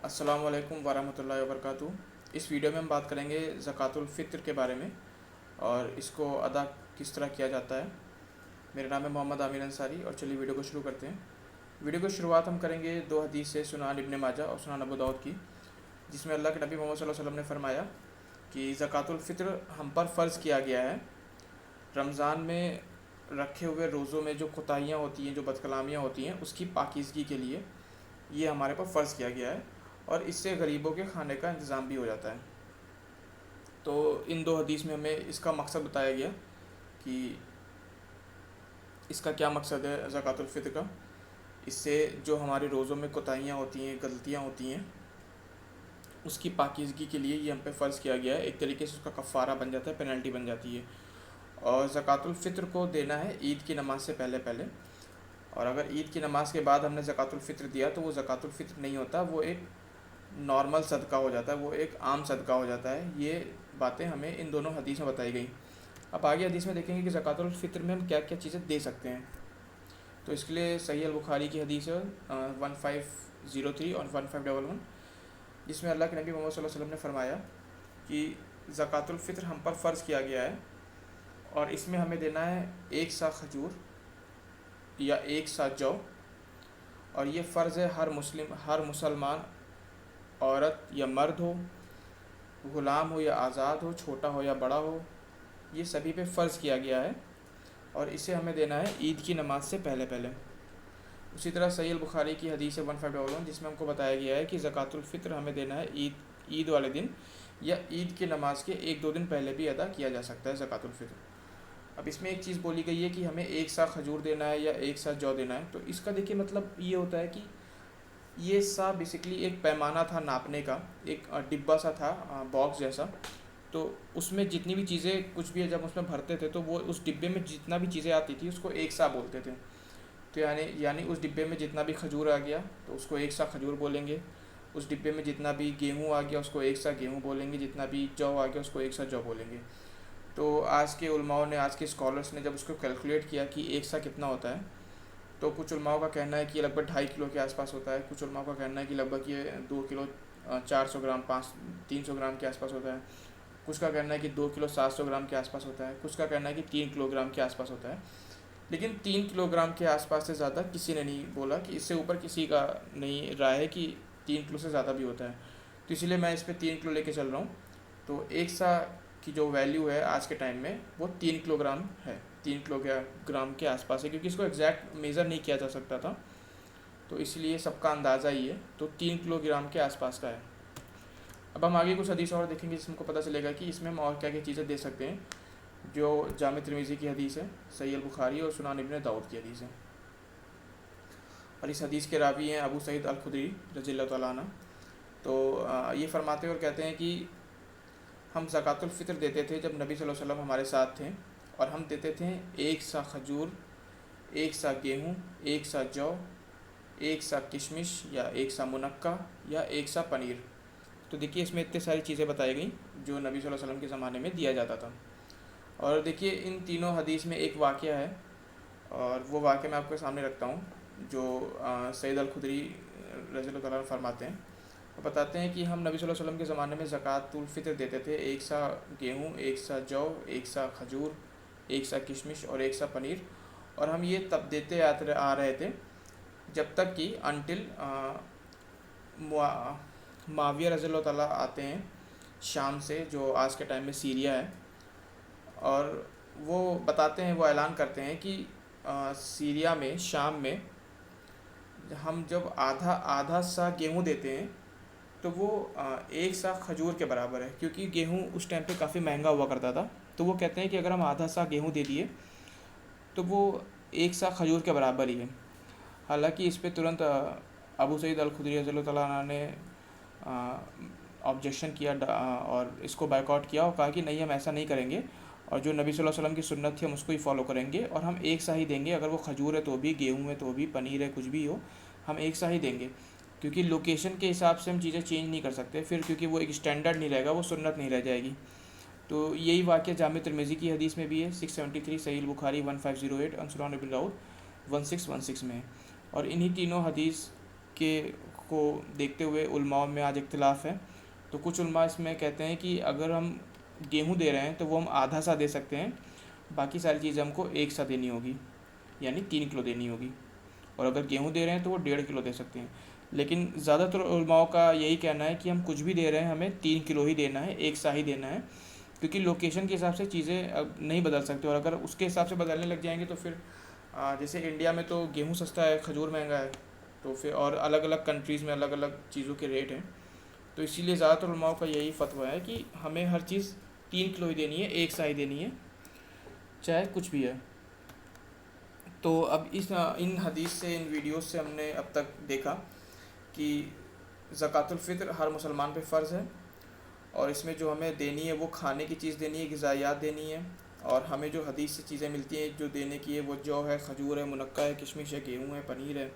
अस्सलाम वालेकुम वरहमतुल्लाहि वबरकातुहू। इस वीडियो में हम बात करेंगे ज़कातुल फ़ित्र के बारे में और इसको अदा किस तरह किया जाता है। मेरा नाम है मोहम्मद आमिर अंसारी और चलिए वीडियो को शुरू करते हैं। वीडियो की शुरुआत हम करेंगे दो हदीस से, सुनान इब्न माजा और सुनान अबू दाऊद की, जिसमें अल्लाह के नबी मोहम्मद सल्लल्लाहु अलैहि वसल्लम ने फरमाया कि ज़कातुल फ़ित्र हम पर फ़र्ज़ किया गया है। रमज़ान में रखे हुए रोज़ों में जो कोताहियाँ होती हैं, जो बदकलामियाँ होती हैं, उसकी पाकीज़गी के लिए ये हमारे पर फ़र्ज़ किया गया है और इससे गरीबों के खाने का इंतज़ाम भी हो जाता है। तो इन दो हदीस में हमें इसका मकसद बताया गया कि इसका क्या मकसद है ज़कातुल फ़ित्र का। इससे जो हमारे रोज़ों में कोताहियाँ होती हैं, गलतियाँ होती हैं, उसकी पाकीज़गी के लिए ये हम पे फ़र्ज़ किया गया है। एक तरीके से उसका कफ़ारा बन जाता है, पेनल्टी बन जाती है। और ज़कातुल फ़ित्र को देना है ईद की नमाज़ से पहले पहले, और अगर ईद की नमाज़ के बाद हमने ज़कातुल फ़ित्र दिया तो वो ज़कातुल फ़ित्र नहीं होता, वो एक नॉर्मल सदका हो जाता है, वो एक आम सदका हो जाता है। ये बातें हमें इन दोनों हदीस में बताई गई। अब आगे हदीस में देखेंगे कि ज़कातुल फ़ित्र में हम क्या क्या चीज़ें दे सकते हैं। तो इसके लिए सही अल बुखारी की हदीस है 1503 और 1511, जिसमें अल्लाह के नबी मोहम्मद सल्लल्लाहु अलैहि वसल्लम ने फरमाया कि ज़कातुल फ़ित्र हम पर फ़र्ज़ किया गया है और इसमें हमें देना है एक सा खजूर या एक सा जौ, और ये फ़र्ज़ है हर मुसलमान औरत या मर्द हो, ग़ुलाम हो या आज़ाद हो, छोटा हो या बड़ा हो, ये सभी पे फ़र्ज़ किया गया है और इसे हमें देना है ईद की नमाज़ से पहले पहले। उसी तरह सही अल बुखारी की हदीस है 1511, जिसमें हमको बताया गया है कि ज़कातुल फ़ित्र हमें देना है ईद वाले दिन या ईद की नमाज़ के एक दो दिन पहले भी अदा किया जा सकता है ज़कातुल फ़ित्र। अब इसमें एक चीज़ बोली गई है कि हमें एक सा खजूर देना है या एक सा जौ देना है। तो इसका देखिए मतलब ये होता है कि ये सा बेसिकली एक पैमाना था नापने का, एक डिब्बा सा था, बॉक्स जैसा। तो उसमें जितनी भी चीज़ें कुछ भी जब उसमें भरते थे तो वो उस डिब्बे में जितना भी चीज़ें आती थी उसको एक सा बोलते थे। तो यानी उस डिब्बे में जितना भी खजूर आ गया तो उसको एक सा खजूर बोलेंगे, उस डिब्बे में जितना भी गेहूँ आ गया उसको एक सा गेहूँ बोलेंगे, जितना भी जौ आ गया उसको एक सा जौ बोलेंगे। तो आज के उलमाओं ने, आज के स्कॉलर्स ने जब उसको कैलकुलेट किया कि एक सा कितना होता है, तो कुछ उलमाओं का कहना है कि ये लगभग 2.5 किलो के आसपास होता है। कुछ उलमाओं का कहना है कि लगभग ये 2 किलो 400 ग्राम 300 ग्राम के आसपास होता है। कुछ का कहना है कि 2 किलो 700 ग्राम के आसपास होता है। कुछ का कहना है कि 3 किलोग्राम के आसपास होता है। लेकिन 3 किलोग्राम के आसपास से ज़्यादा किसी ने नहीं बोला, कि इससे ऊपर किसी का नहीं राय है कि 3 किलो से ज़्यादा भी होता है। तो इसलिए मैं इस पर 3 किलो लेके चल रहा हूँ। तो एक सा की जो वैल्यू है आज के टाइम में वो 3 किलोग्राम है, 3 किलोग्राम के आसपास है, क्योंकि इसको एग्जैक्ट मेज़र नहीं किया जा सकता था, तो इसलिए सबका अंदाज़ा ही है। तो 3 किलोग्राम के आसपास का है। अब हम आगे कुछ हदीस और देखेंगे जिसमें हमको पता चलेगा कि इसमें हम और क्या क्या चीज़ें दे सकते हैं, जो जामे तिरमिज़ी की हदीस है, सही अल बुखारी और सुनान इब्न दाऊद की हदीस है। और इस हदीस के रावी हैं अबू सईद अल खुदरी रज़ियल्लाहु तआला अन्हु। तो ये फरमाते और कहते हैं कि हम ज़कातुल फ़ित्र देते थे जब नबी सल्लल्लाहु अलैहि वसल्लम हमारे साथ थे, और हम देते थे एक सा खजूर, एक सा गेहूँ, एक सा जौ, एक सा किशमिश या एक सा मुनक्का या एक सा पनीर। तो देखिए इसमें इतनी सारी चीज़ें बताई गई जो नबी सल्लल्लाहु अलैहि वसल्लम के ज़माने में दिया जाता था। और देखिए इन तीनों हदीस में एक वाक़या है, और वो वाक़या मैं आपके सामने रखता हूँ, जो सैयद अल खुदरी रज़ियल्लाहु तआला अन्हु फरमाते हैं। वो बताते हैं कि हम नबी सल्लल्लाहु अलैहि वसल्लम के ज़माने में ज़कातुल फ़ित्र देते थे एक सा गेहूँ, एक सा जौ, एक सा खजूर, एक सा किशमिश और एक सा पनीर। और हम ये तब देते आ रहे थे जब तक कि अनटिल मुआविया रज़ियल्लाहु तआला आते हैं शाम से, जो आज के टाइम में सीरिया है। और वो बताते हैं, वो ऐलान करते हैं कि सीरिया में, शाम में हम जब आधा आधा सा गेहूँ देते हैं तो वो एक सा खजूर के बराबर है, क्योंकि गेहूँ उस टाइम पे काफ़ी महंगा हुआ करता था। तो वो कहते हैं कि अगर हम आधा सा गेहूँ दे दिए तो वो एक सा खजूर के बराबर ही है। हालांकि इस पे तुरंत अबू सईद अल खुदरी रज़ियल्लाहु तआला अन्हु ने ऑब्जेक्शन किया और इसको बायकॉट किया और कहा कि नहीं, हम ऐसा नहीं करेंगे, और जो नबी सल्लल्लाहु अलैहि वसल्लम की सुन्नत थी हम उसको ही फॉलो करेंगे, और हम एक सा ही देंगे। अगर वो खजूर है तो भी, गेहूँ है तो भी, पनीर है, कुछ भी हो, हम एक सा ही देंगे। क्योंकि लोकेशन के हिसाब से हम चीज़ें चेंज नहीं कर सकते फिर, क्योंकि वो एक स्टैंडर्ड नहीं रहेगा, वो सुन्नत नहीं रह जाएगी। तो यही वाक़या जामे तिरमिज़ी की हदीस में भी है 673, सही बुखारी 1508 और सुनान इब्न दाऊद 1616 में है। और इन्हीं तीनों हदीस के کو دیکھتے ہوئے علماء میں آج اختلاف ہے. تو کچھ علماء اس میں کہتے ہیں کہ اگر ہم گیہوں دے رہے ہیں تو وہ ہم آدھا سا دے سکتے ہیں, باقی ساری چیزیں ہم کو ایک سا دینی ہوگی, یعنی 3 کلو دینی ہوگی. اور اگر گیہوں دے رہے ہیں تو وہ 1.5 کلو دے سکتے ہیں. لیکن زیادہ تر علماء کا یہی کہنا ہے کہ ہم کچھ بھی دے رہے ہیں ہمیں 3 کلو ہی دینا ہے, ایک سا ہی دینا ہے, کیونکہ لوکیشن کے حساب سے چیزیں اب نہیں بدل سکتے. اور اگر اس کے حساب سے بدلنے لگ جائیں گے تو پھر جیسے انڈیا میں تو گیہوں سستا ہے, کھجور مہنگا ہے, تو پھر اور الگ الگ کنٹریز میں الگ الگ چیزوں کے ریٹ ہیں. تو اسی لیے زیادہ تر علماء کا یہی فتویٰ ہے کہ ہمیں ہر چیز 3 کلو ہی دینی ہے, ایک سا ہی دینی ہے, چاہے کچھ بھی ہے. تو اب ان حدیث سے, ان ویڈیوز سے ہم نے اب تک دیکھا کہ زکوٰۃ الفطر ہر مسلمان پہ فرض ہے, اور اس میں جو ہمیں دینی ہے وہ کھانے کی چیز دینی ہے, غذائیات دینی ہے. اور ہمیں جو حدیث سے چیزیں ملتی ہیں جو دینے کی ہے وہ جو ہے کھجور ہے, منقع ہے, کشمش ہے, گیہوں ہے, پنیر ہے,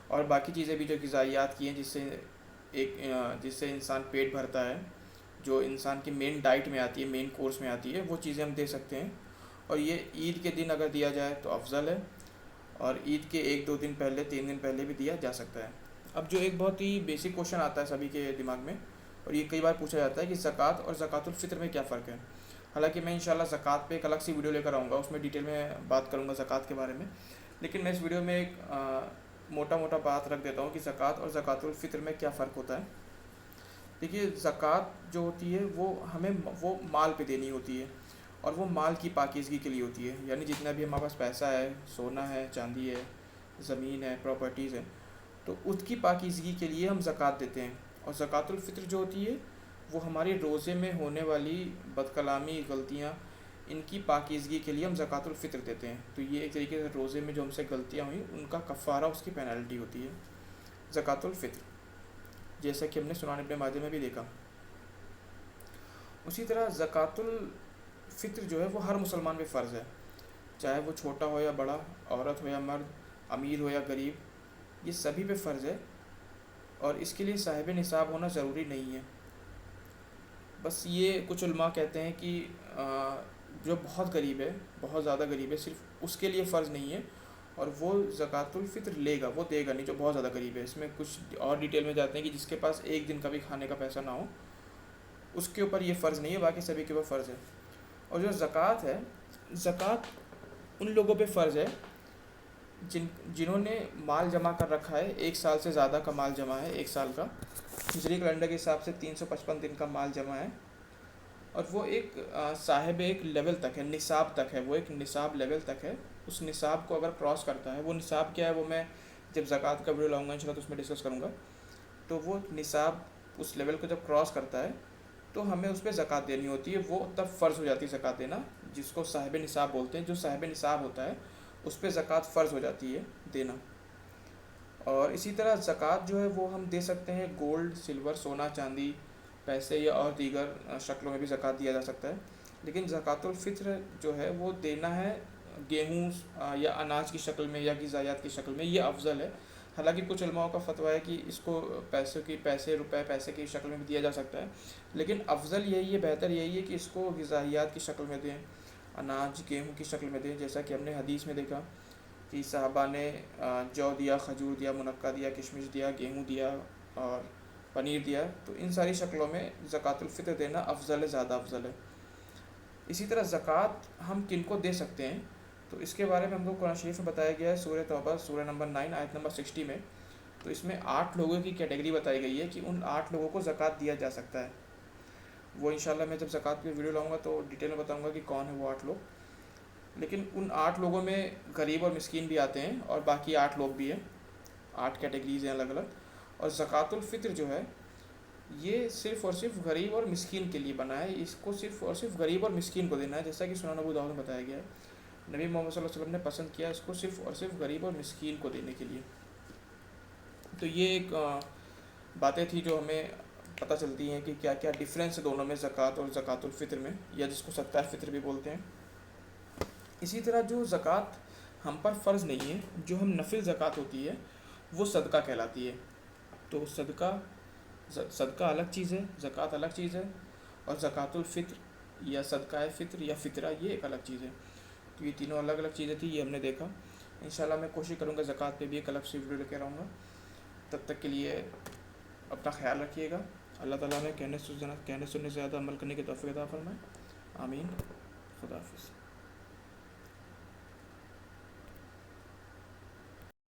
اور باقی چیزیں بھی جو غذائیات کی ہیں جس سے انسان پیٹ بھرتا ہے, جو انسان کی مین ڈائٹ میں آتی ہے, مین کورس میں آتی ہے, وہ چیزیں ہم دے سکتے ہیں. اور یہ عید کے دن اگر دیا جائے تو افضل ہے, اور عید کے 1-2 دن پہلے, 3 دن پہلے بھی دیا جا سکتا ہے. اب جو ایک بہت ہی بیسک کوشچن آتا ہے سبھی کے دماغ میں, اور یہ کئی بار پوچھا جاتا ہے کہ زکوٰۃ اور زکوٰۃ الفطر میں کیا فرق ہے. حالانکہ میں انشاءاللہ زکوٰۃ پہ ایک الگ سی ویڈیو لے کر آؤں گا, اس میں ڈیٹیل میں بات کروں گا زکوٰۃ کے بارے میں. لیکن میں اس ویڈیو میں ایک موٹا بات رکھ دیتا ہوں کہ زکوٰۃ اور زکوٰۃ الفطر میں کیا فرق ہوتا ہے. دیکھیے, زکوٰۃ جو ہوتی ہے وہ ہمیں وہ مال پہ دینی ہوتی ہے, اور وہ مال کی پاکیزگی کے لیے ہوتی ہے. یعنی جتنا بھی ہمارے پاس پیسہ ہے, سونا ہے, چاندی ہے, زمین ہے, پراپرٹیز ہے, تو اس کی پاکیزگی کے لیے ہم زکوٰۃ دیتے ہیں. اور زکوٰۃ الفطر جو ہوتی ہے وہ ہماری روزے میں ہونے والی بد کلامی, غلطیاں, ان کی پاکیزگی کے لیے ہم زکوٰۃ الفطر دیتے ہیں. تو یہ ایک طریقے سے روزے میں جو ہم سے غلطیاں ہوئیں ان کا کفارہ, اس کی پینالٹی ہوتی ہے زکوٰۃ الفطر, جیسا کہ ہم نے سنن ابن ماجہ میں بھی دیکھا. اسی طرح زکوٰۃ الفطر جو ہے وہ ہر مسلمان پہ فرض ہے, چاہے وہ چھوٹا ہو یا بڑا, عورت ہو یا مرد, امیر ہو یا غریب, یہ سبھی پہ فرض ہے. اور اس کے لیے صاحب نصاب ہونا ضروری نہیں ہے. بس یہ کچھ علماء کہتے ہیں کہ جو بہت غریب ہے, بہت زیادہ غریب ہے, صرف اس کے لیے فرض نہیں ہے, اور وہ زکوٰۃ الفطر لے گا, وہ دے گا نہیں جو بہت زیادہ غریب ہے. اس میں کچھ اور ڈیٹیل میں جاتے ہیں کہ جس کے پاس ایک دن کا بھی کھانے کا پیسہ نہ ہو, اس کے اوپر یہ فرض نہیں ہے, باقی سبھی کے اوپر فرض ہے. اور جو زکوٰۃ ہے, زکوٰۃ ان لوگوں پہ فرض ہے جنہوں نے مال جمع کر رکھا ہے, 1 سال سے زیادہ کا مال جمع ہے, 1 سال کا, ہجری کیلنڈر کے حساب سے 355 دن کا مال جمع ہے, اور وہ ایک صاحب ایک لیول تک ہے, نصاب تک ہے, وہ ایک نصاب لیول تک ہے. اس نصاب کو اگر کراس کرتا ہے, وہ نصاب کیا ہے وہ میں جب زکوٰۃ کا ویڈیو لاؤں گا انشاءاللہ تو اس میں ڈسکس کروں گا. تو وہ نصاب اس لیول کو جب کراس کرتا ہے تو ہمیں اس پہ زکوٰۃ دینی ہوتی ہے. وہ تب فرض ہو جاتی ہے زکوٰۃ دینا, جس کو صاحب نصاب بولتے ہیں. جو صاحب نصاب ہوتا ہے اس پہ زکوٰۃ فرض ہو جاتی ہے دینا. اور اسی طرح زکوٰۃ جو ہے وہ ہم دے سکتے ہیں گولڈ, سلور, سونا, چاندی, پیسے یا اور دیگر شکلوں میں بھی زکوٰۃ دیا جا سکتا ہے. لیکن زکوٰۃ الفطر جو ہے وہ دینا ہے گیہوں یا اناج کی شکل میں یا غذائیات کی شکل میں, یہ افضل ہے. حالانکہ کچھ علماء کا فتویٰ ہے کہ اس کو پیسے کی شکل میں بھی دیا جا سکتا ہے, لیکن افضل یہی ہے, بہتر یہی ہے کہ اس کو غذائیات کی شکل میں دیں, اناج, گیہوں کی شکل میں دیں. جیسا کہ ہم نے حدیث میں دیکھا کہ صحابہ نے جو دیا, کھجور دیا, منقع دیا, کشمش دیا, گیہوں دیا اور پنیر دیا. تو ان ساری شکلوں میں زکوٰۃ الفطر دینا افضل ہے, زیادہ افضل ہے. اسی طرح زکوٰۃ ہم کن کو دے سکتے ہیں, تو اس کے بارے میں ہم کو قرآن شریف میں بتایا گیا ہے, سورہ توبہ سورہ نمبر 9 آیت نمبر 60 میں. تو اس میں 8 لوگوں کی کیٹیگری بتائی گئی ہے کہ ان 8 لوگوں کو زکوٰۃ دیا جا سکتا ہے. وہ انشاءاللہ میں جب زکوٰۃ کی ویڈیو لاؤں گا تو ڈیٹیل میں بتاؤں گا کہ کون ہے وہ 8 لوگ. لیکن ان 8 لوگوں میں غریب اور مسکین بھی آتے ہیں, اور باقی 8 لوگ بھی ہیں, 8 کیٹیگریز ہیں الگ الگ. اور زکوٰۃ الفطر جو ہے یہ صرف اور صرف غریب اور مسکین کے لیے بنا ہے. اس کو صرف اور صرف غریب اور مسکین کو دینا ہے, جیسا کہ سنن ابو داؤد میں بتایا گیا ہے. نبی محمد صلی اللہ علیہ وسلم نے پسند کیا اس کو صرف اور صرف غریب اور مسکین کو دینے کے لیے. تو یہ ایک باتیں تھی جو ہمیں پتہ چلتی ہیں کہ کیا کیا ڈفرینس ہے دونوں میں, زکوٰۃ اور زکوٰۃ الفطر میں, یا جس کو صدقہ فطر بھی بولتے ہیں. اسی طرح جو زکوٰۃ ہم پر فرض نہیں ہے, جو ہم نفل زکوٰۃ ہوتی ہے وہ صدقہ کہلاتی ہے. تو صدقہ الگ چیز ہے, زکوٰۃ الگ چیز ہے, اور زکوٰۃ الفطر یا صدقہ فطر یا فطرہ یہ ایک الگ چیز ہے. تو یہ تینوں الگ الگ چیزیں تھیں, یہ ہم نے دیکھا. انشاءاللہ میں کوشش کروں گا زکوٰۃ پہ بھی ایک الگ سی ویڈیو لے کے آؤں گا. تب تک کے لیے اپنا خیال رکھیے گا. اللہ تعالیٰ نے کہنے سننے سے زیادہ عمل کرنے کی توفیق عطا فرمائے. آمین. خدا حافظ.